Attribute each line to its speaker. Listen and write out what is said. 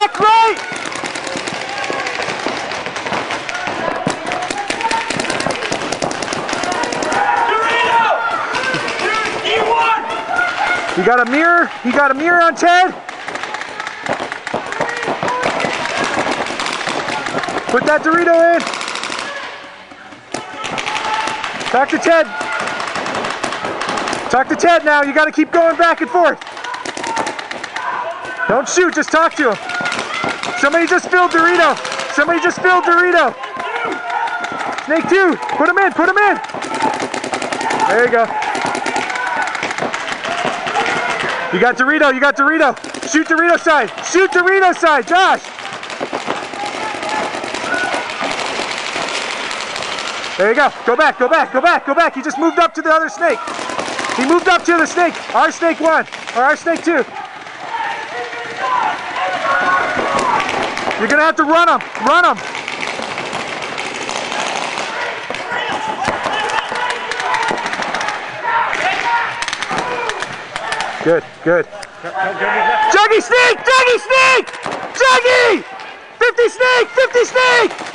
Speaker 1: back right! You got a mirror? You got a mirror on Ted? Put that Dorito in. Talk to Ted. Talk to Ted now. You got to keep going back and forth. Don't shoot. Just talk to him. Somebody just filled Dorito. Somebody just filled Dorito. Snake 2. Put him in. Put him in. There you go. You got Dorito, you got Dorito. Shoot Dorito side. Shoot Dorito side, Josh. There you go. Go back, go back, go back, go back. He just moved up to the other snake. He moved up to the snake. Our snake 1, or our snake 2. You're gonna have to run him. Run him. Good, good. Juggy snake! Juggy snake! Juggy! 50 snake! 50 snake!